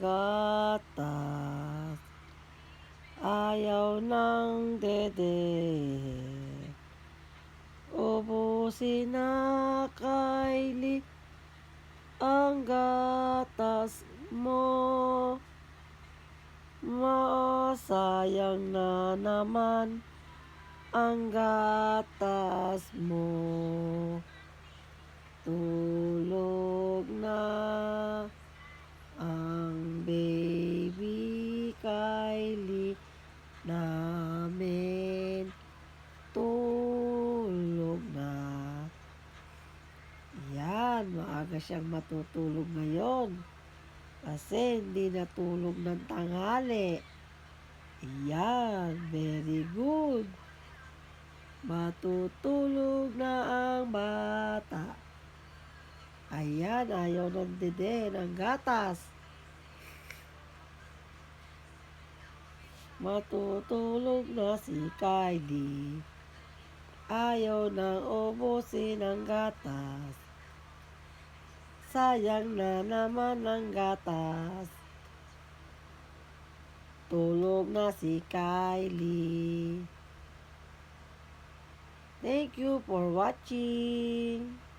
gatas, ayaw ng dede. Ubusin na, Kylie, ang gatas mo. Masayang na naman ang gatas mo. Tulog na ang baby Kylie namin. Tulog na. Yan, maaga siyang matutulog ngayon. Kasi hindi natulog ng tanghali. Yan, very good. Matutulog na ang bata. Ayan, ayaw ng dede, ng gatas. Matutulog na si Kylie. Ayaw nang ubusin ang gatas. Sayang na naman ang gatas. Tulog na si Kylie. Thank you for watching.